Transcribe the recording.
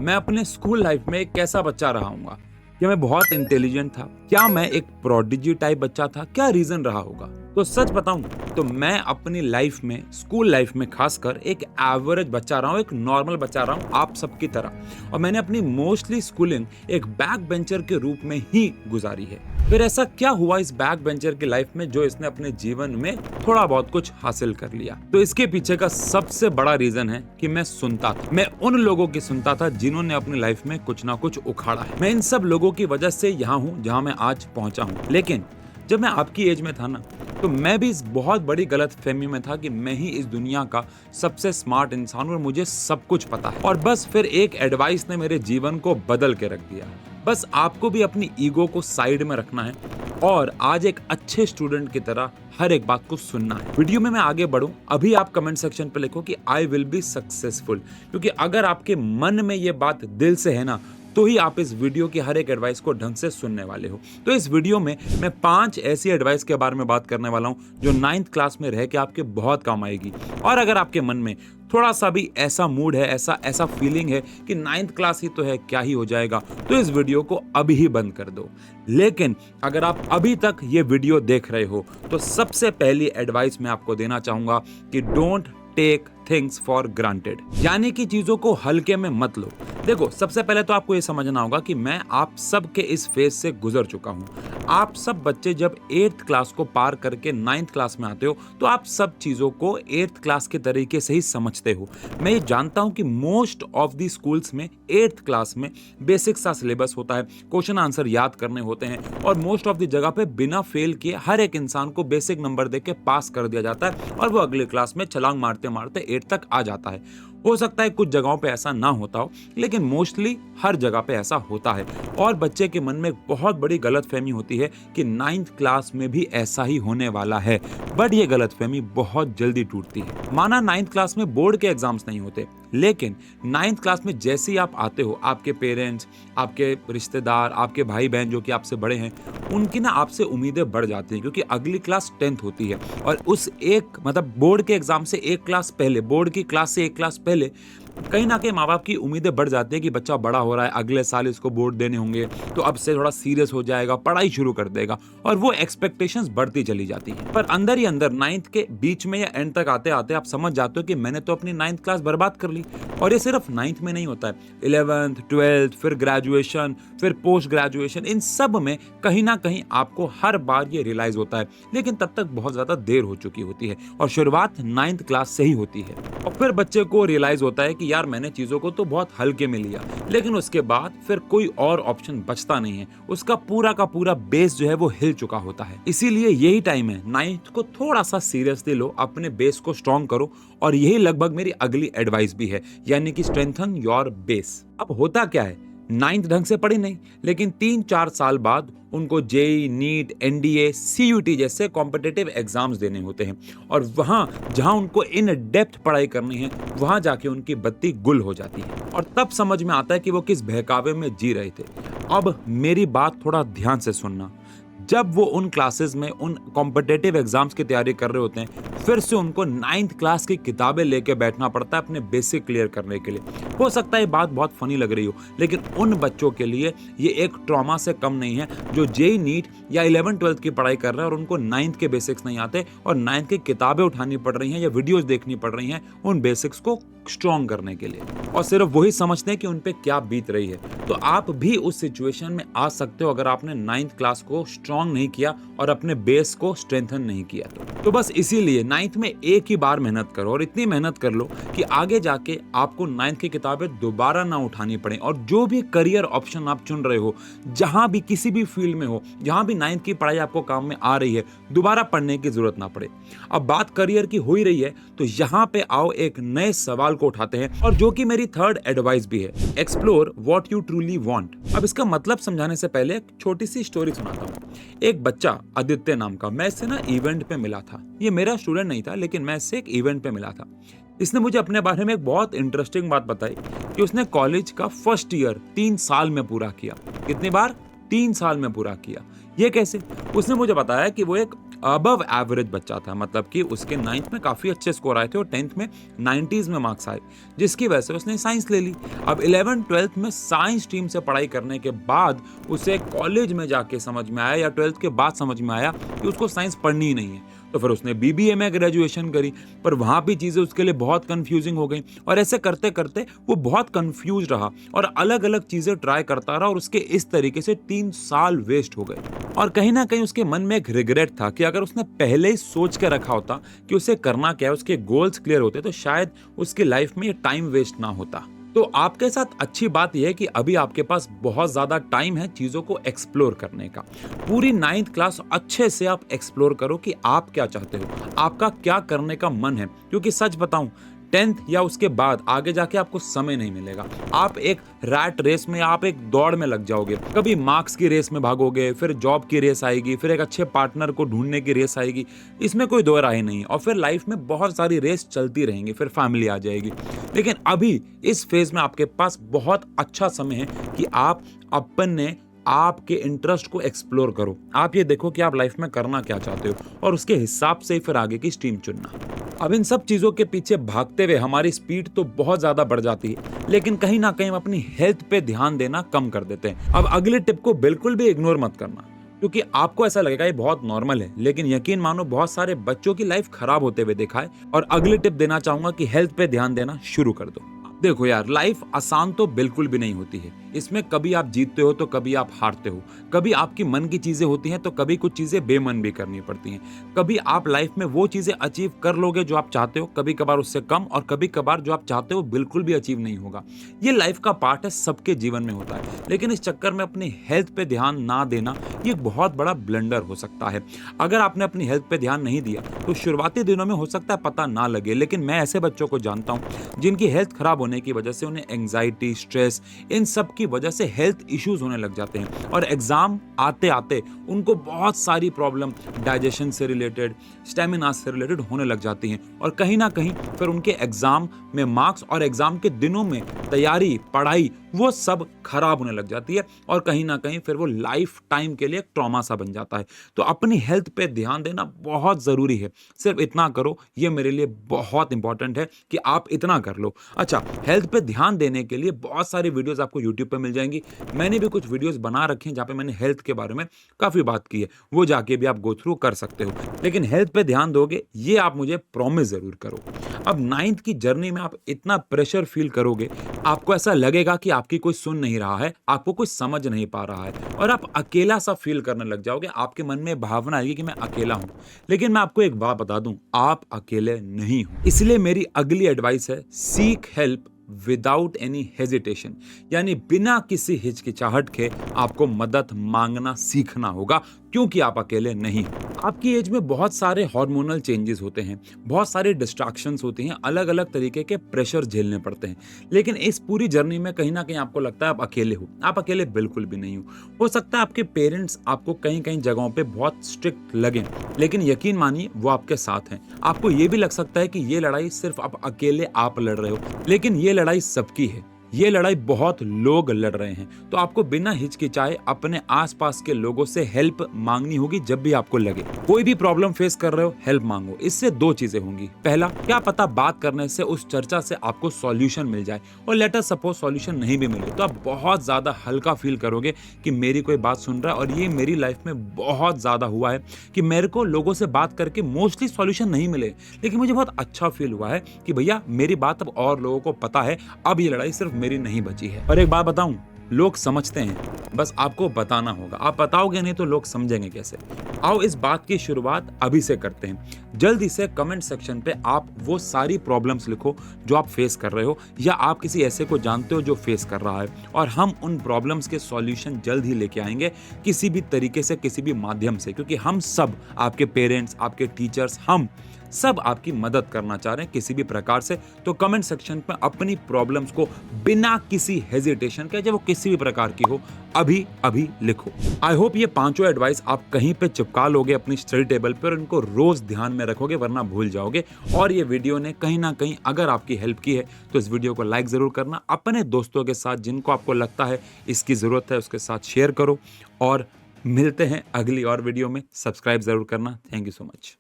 मैं अपने school life में एक कैसा बच्चा रहा हूँगा? क्या मैं बहुत इंटेलिजेंट था? क्या मैं एक प्रोडिजी टाइप बच्चा था? क्या रीजन रहा होगा? तो सच बताऊं तो मैं अपनी लाइफ में, स्कूल लाइफ में खासकर, एक एवरेज बच्चा रहा हूँ, एक नॉर्मल बच्चा रहा हूँ आप सबकी तरह। और मैंने अपनी मोस्टली स्कूलिंग एक बैक बेंचर के रूप में ही गुजारी है। फिर ऐसा क्या हुआ इस बैक बेंचर की लाइफ में जो इसने अपने जीवन में थोड़ा बहुत कुछ हासिल कर लिया? तो इसके पीछे का सबसे बड़ा रीजन है कि मैं सुनता था। मैं उन लोगों की सुनता था जिन्होंने अपनी लाइफ में कुछ ना कुछ उखाड़ा है। मैं इन सब लोगों की वजह से यहाँ हूँ जहाँ मैं आज पहुंचा हूँ। लेकिन जब मैं आपकी एज में था ना, तो मैं भी इस बहुत बड़ी गलत फहमी में था कि मैं ही इस दुनिया का सबसे स्मार्ट इंसान और मुझे सब कुछ पता है। और बस फिर एक एडवाइस ने मेरे जीवन को बदल के रख दिया। बस आपको भी अपनी ईगो को साइड में रखना है और आज एक अच्छे स्टूडेंट की तरह हर एक बात को सुनना है। वीडियो में मैं आगे बढ़ूं, अभी आप कमेंट सेक्शन पे लिखो कि आई विल बी सक्सेसफुल, क्योंकि अगर आपके मन में ये बात दिल से है ना, तो ही आप इस वीडियो की हर एक एडवाइस को ढंग से सुनने वाले हो। तो इस वीडियो में मैं 5 ऐसी एडवाइस के बारे में बात करने वाला हूं जो 9th क्लास में रह के आपके बहुत काम आएगी। और अगर आपके मन में थोड़ा सा भी ऐसा मूड है, ऐसा फीलिंग है कि 9th क्लास ही तो है, क्या ही हो जाएगा, तो इस वीडियो को अभी ही बंद कर दो। लेकिन अगर आप अभी तक ये वीडियो देख रहे हो तो सबसे पहली एडवाइस मैं आपको देना चाहूंगा कि don't take things for granted, यानी कि चीजों को हल्के में मत लो। देखो, सबसे पहले तो आपको ये समझना होगा कि मैं आप सब के इस फेज से गुजर चुका हूँ। आप सब बच्चे जब 8th क्लास को पार करके 9th क्लास में आते हो तो आप सब चीजों को 8th क्लास के तरीके से ही समझते हो। मैं ये जानता हूँ कि मोस्ट ऑफ दी स्कूल्स में 8th क्लास में बेसिक सा सिलेबस होता है, क्वेश्चन आंसर याद करने होते हैं और मोस्ट ऑफ दी जगह पे बिना फेल किए हर एक इंसान को बेसिक नंबर दे के पास कर दिया जाता है और वो अगले क्लास में छलांग मारते मारते 8 तक आ जाता है। हो सकता है कुछ जगहों पे ऐसा ना होता हो, लेकिन मोस्टली हर जगह पे ऐसा होता है। और बच्चे के मन में एक बहुत बड़ी गलतफहमी होती है कि 9th क्लास में भी ऐसा ही होने वाला है, बट ये गलतफहमी बहुत जल्दी टूटती है। माना 9th क्लास में बोर्ड के एग्जाम्स नहीं होते, लेकिन 9th क्लास में जैसे ही आप आते हो, आपके पेरेंट्स, आपके रिश्तेदार, आपके भाई बहन जो कि आपसे बड़े हैं, उनकी ना आपसे उम्मीदें बढ़ जाती हैं, क्योंकि अगली क्लास 10th होती है और उस एक मतलब बोर्ड के एग्जाम से एक क्लास पहले, बोर्ड की क्लास से एक क्लास पहले कहीं ना कहीं माँ बाप की उम्मीदें बढ़ जाती है कि बच्चा बड़ा हो रहा है, अगले साल इसको बोर्ड देने होंगे, तो अब से थोड़ा सीरियस हो जाएगा, पढ़ाई शुरू कर देगा, और वो एक्सपेक्टेशंस बढ़ती चली जाती है। पर अंदर ही अंदर 9th के बीच में या एंड तक आते आते आप समझ जाते हो कि मैंने तो अपनी 9th क्लास बर्बाद कर ली। और ये सिर्फ 9th में नहीं होता है, 11th, 12th, फिर ग्रेजुएशन, फिर पोस्ट ग्रेजुएशन, इन सब में कहीं ना कहीं आपको हर बार ये रियलाइज होता है, लेकिन तब तक बहुत ज्यादा देर हो चुकी होती है और शुरुआत 9th क्लास से ही होती है। और फिर बच्चे को रियलाइज होता है कि यार मैंने चीजों को तो बहुत हल्के में लिया, लेकिन उसके बाद फिर कोई और ऑप्शन बचता नहीं है, उसका पूरा का पूरा बेस जो है वो हिल चुका होता है। इसीलिए यही टाइम है 9th को थोड़ा सा सीरियसली लो, अपने बेस को स्ट्रॉन्ग करो, और यही लगभग मेरी अगली एडवाइस भी है, यानी कि स्ट्रेंथन योर बेस। अब होता क्या है, 9th ढंग से पढ़ी नहीं, लेकिन 3-4 साल बाद उनको जेई, नीट, एनडीए, सीयूटी जैसे कॉम्पिटिटिव एग्जाम्स देने होते हैं और वहां जहां उनको इन डेप्थ पढ़ाई करनी है, वहां जाके उनकी बत्ती गुल हो जाती है और तब समझ में आता है कि वो किस बहकावे में जी रहे थे। अब मेरी बात थोड़ा ध्यान से सुनना। जब वो उन क्लासेस में उन कॉम्पिटिटिव एग्जाम्स की तैयारी कर रहे होते हैं, फिर से उनको 9th क्लास की किताबें लेके बैठना पड़ता है अपने बेसिक क्लियर करने के लिए। हो सकता है ये बात बहुत फनी लग रही हो, लेकिन उन बच्चों के लिए ये एक ट्रॉमा से कम नहीं है जो जेई, नीट या 11th-12th की पढ़ाई कर रहे हैं और उनको 9th के बेसिक्स नहीं आते और 9th की किताबें उठानी पड़ रही हैं या वीडियोस देखनी पड़ रही हैं उन बेसिक्स को स्ट्रॉन्ग करने के लिए, और सिर्फ वही समझते हैं कि उन पे क्या बीत रही है। तो आप भी उस सिचुएशन में आ सकते हो अगर आपने 9th क्लास को स्ट्रॉन्ग नहीं किया और अपने बेस को स्ट्रेंथन नहीं किया तो बस इसीलिए 9th में एक ही बार मेहनत करो और इतनी मेहनत कर लो कि आगे जाके आपको 9th की किताबें दोबारा ना उठानी पड़े, और जो भी करियर ऑप्शन आप चुन रहे हो, जहां भी किसी भी फील्ड में हो, जहां भी 9th की पढ़ाई आपको काम में आ रही है, दोबारा पढ़ने की जरूरत ना पड़े। अब बात करियर की हो ही रही है तो यहाँ पे आओ एक नए सवाल को उठाते हैं, और जो कि मेरी 3rd एडवाइस भी है, explore what you truly want. अब इसका मतलब समझाने से पहले एक छोटी सी स्टोरी सुनाता हूँ। एक बच्चा आदित्य नाम का, मैं इससे ना इवेंट पे मिला था। ये मेरा स्टूडेंट नहीं था, लेकिन मैं इससे एक इवेंट पे मिला था। इसने मुझे अपने बारे में एक बहुत इंटरेस्टिंग बात बताई कि उसने कॉलेज का फर्स्ट ईयर 3 साल में पूरा किया। कितनी बार? 3 साल में पूरा किया। ये कैसे? उसने मुझे बताया कि वो एक अबव एवरेज बच्चा था, मतलब कि उसके 9th में काफ़ी अच्छे स्कोर आए थे और 10th में 90s में मार्क्स आए, जिसकी वजह से उसने साइंस ले ली। अब 11th-12th में साइंस स्ट्रीम से पढ़ाई करने के बाद उसे कॉलेज में जाके समझ में आया या 12th के बाद समझ में आया कि उसको साइंस पढ़नी ही नहीं है। तो फिर उसने बीबीए में ग्रेजुएशन करी, पर वहाँ भी चीज़ें उसके लिए बहुत कंफ्यूजिंग हो गई और ऐसे करते करते वो बहुत कंफ्यूज रहा और अलग अलग चीज़ें ट्राई करता रहा और उसके इस तरीके से 3 साल वेस्ट हो गए। और कहीं ना कहीं उसके मन में एक रिग्रेट था कि अगर उसने पहले ही सोच के रखा होता कि उसे करना क्या है, उसके गोल्स क्लियर होते, तो शायद उसकी लाइफ में ये टाइम वेस्ट ना होता। तो आपके साथ अच्छी बात यह है कि अभी आपके पास बहुत ज़्यादा टाइम है चीज़ों को एक्सप्लोर करने का। पूरी 9th क्लास अच्छे से आप एक्सप्लोर करो कि आप क्या चाहते हो, आपका क्या करने का मन है, क्योंकि सच बताऊं 10th या उसके बाद आगे जाके आपको समय नहीं मिलेगा। आप एक रैट रेस में, आप एक दौड़ में लग जाओगे। कभी मार्क्स की रेस में भागोगे, फिर जॉब की रेस आएगी, फिर एक अच्छे पार्टनर को ढूंढने की रेस आएगी, इसमें कोई दो राय नहीं। और फिर लाइफ में बहुत सारी रेस चलती रहेंगी, फिर फैमिली आ जाएगी। लेकिन अभी इस फेज में आपके पास बहुत अच्छा समय है कि आप अपने आपके इंटरेस्ट को एक्सप्लोर करो। आप ये देखो कि आप लाइफ में करना क्या चाहते हो और उसके हिसाब से फिर आगे की स्ट्रीम चुनना। अब इन सब चीज़ों के पीछे भागते हुए हमारी स्पीड तो बहुत ज़्यादा बढ़ जाती है, लेकिन कहीं ना कहीं हम अपनी हेल्थ पे ध्यान देना कम कर देते हैं। अब अगले टिप को बिल्कुल भी इग्नोर मत करना, क्योंकि आपको ऐसा लगेगा ये बहुत नॉर्मल है, लेकिन यकीन मानो बहुत सारे बच्चों की लाइफ खराब होते हुए देखा है। और अगली टिप देना चाहूंगा कि हेल्थ पे ध्यान देना शुरू कर दो। देखो यार, लाइफ आसान तो बिल्कुल भी नहीं होती है। इसमें कभी आप जीतते हो तो कभी आप हारते हो, कभी आपकी मन की चीजें होती हैं तो कभी कुछ चीजें बेमन भी करनी पड़ती हैं। कभी आप लाइफ में वो चीजें अचीव कर लोगे जो आप चाहते हो, कभी कभार उससे कम, और कभी कभार जो आप चाहते हो बिल्कुल भी अचीव नहीं होगा। ये लाइफ का पार्ट है, सबके जीवन में होता है। लेकिन इस चक्कर में अपनी हेल्थ पे ध्यान ना देना ये एक बहुत बड़ा ब्लंडर हो सकता है। अगर आपने अपनी हेल्थ पे ध्यान नहीं दिया तो शुरुआती दिनों में हो सकता है पता ना लगे, लेकिन मैं ऐसे बच्चों को जानता हूं जिनकी हेल्थ खराब होने की वजह से उन्हें एंजाइटी, स्ट्रेस, इन सब की वजह से हेल्थ इश्यूज होने लग जाते हैं और एग्जाम आते आते उनको बहुत सारी प्रॉब्लम डाइजेशन से रिलेटेड, स्टेमिना से रिलेटेड होने लग जाती हैं और कहीं ना कहीं फिर उनके एग्जाम में मार्क्स और एग्जाम के दिनों में तैयारी, पढ़ाई, वो सब खराब होने लग जाती है और कहीं ना कहीं फिर वो लाइफ टाइम के लिए ट्रॉमा सा बन जाता है। तो अपनी हेल्थ पे ध्यान देना बहुत जरूरी है। सिर्फ इतना करो, ये मेरे लिए बहुत इंपॉर्टेंट है कि आप इतना कर लो। अच्छा, हेल्थ पे ध्यान देने के लिए बहुत सारी वीडियोस आपको यूट्यूब पे मिल जाएंगी। मैंने भी कुछ वीडियोस बना रखे हैं जहाँ पे मैंने हेल्थ के बारे में काफी बात की है, वो जाके भी आप गो थ्रू कर सकते हो। लेकिन हेल्थ पे ध्यान दोगे, ये आप मुझे प्रॉमिस जरूर करो। अब 9th की जर्नी में आप इतना प्रेशर फील करोगे, आपको ऐसा लगेगा कि आपकी कोई सुन नहीं रहा है, आपको कोई समझ नहीं पा रहा है और आप अकेला सा फील करने लग जाओगे। आपके मन में भावना आएगी कि मैं अकेला हूं। लेकिन मैं आपको एक बात बता दूं, आप अकेले नहीं हो। इसलिए मेरी अगली एडवाइस है, seek help without any hesitation, यानी बिना किसी हिचकिचाहट के आपको मदद मांगना सीखना होगा, क्योंकि आप अकेले नहीं। आपकी एज में बहुत सारे हार्मोनल चेंजेस होते हैं, बहुत सारे डिस्ट्रैक्शंस होती हैं, अलग अलग तरीके के प्रेशर झेलने पड़ते हैं। लेकिन इस पूरी जर्नी में कहीं ना कहीं आपको लगता है आप अकेले हो। आप अकेले बिल्कुल भी नहीं हो सकता है आपके पेरेंट्स आपको कहीं कहीं जगहों पे बहुत स्ट्रिक्ट लगे, लेकिन यकीन मानिए वो आपके साथ हैं। आपको ये भी लग सकता है कि ये लड़ाई सिर्फ आप अकेले आप लड़ रहे हो, लेकिन ये लड़ाई सबकी है। ये लड़ाई बहुत लोग लड़ रहे हैं। तो आपको बिना हिचकिचाए अपने आसपास के लोगों से हेल्प मांगनी होगी। जब भी आपको लगे कोई भी प्रॉब्लम फेस कर रहे हो, हेल्प मांगो। इससे दो चीजें होंगी। पहला, क्या पता बात करने से, उस चर्चा से आपको सॉल्यूशन मिल जाए, और लेटर सपोज सॉल्यूशन नहीं भी मिले तो आप बहुत ज्यादा हल्का फील करोगे कि मेरी कोई बात सुन रहा है। और ये मेरी लाइफ में बहुत ज्यादा हुआ है कि मेरे को लोगों से बात करके मोस्टली सॉल्यूशन नहीं मिले, लेकिन मुझे बहुत अच्छा फील हुआ है कि भैया मेरी बात अब और लोगों को पता है, अब ये लड़ाई सिर्फ मेरी नहीं बची है। और एक बात बताऊं, लोग समझते हैं, बस आपको बताना होगा। आप बताओगे नहीं तो लोग समझेंगे कैसे। आओ इस बात की शुरुआत अभी से करते हैं। जल्दी से कमेंट सेक्शन पे आप वो सारी प्रॉब्लम्स लिखो जो आप फेस कर रहे हो, या आप किसी ऐसे को जानते हो जो फेस कर रहा है, और हम उन प्रॉब्लम्स के सॉल्यूशन जल्द ही लेके आएंगे, किसी भी तरीके से, किसी भी माध्यम से, क्योंकि हम सब, आपके पेरेंट्स, आपके टीचर्स, हम सब आपकी मदद करना चाह रहे हैं किसी भी प्रकार से। तो कमेंट सेक्शन में अपनी प्रॉब्लम्स को बिना किसी हेजिटेशन के, चाहे वो किसी भी प्रकार की हो, अभी अभी लिखो। आई होप ये पांचों एडवाइस आप कहीं पे चिपका लोगे अपनी स्टडी टेबल पर, और इनको रोज ध्यान में रखोगे, वरना भूल जाओगे। और ये वीडियो ने कहीं ना कहीं अगर आपकी हेल्प की है तो इस वीडियो को लाइक जरूर करना। अपने दोस्तों के साथ जिनको आपको लगता है इसकी जरूरत है उसके साथ शेयर करो, और मिलते हैं अगली और वीडियो में। सब्सक्राइब जरूर करना। Thank you so much.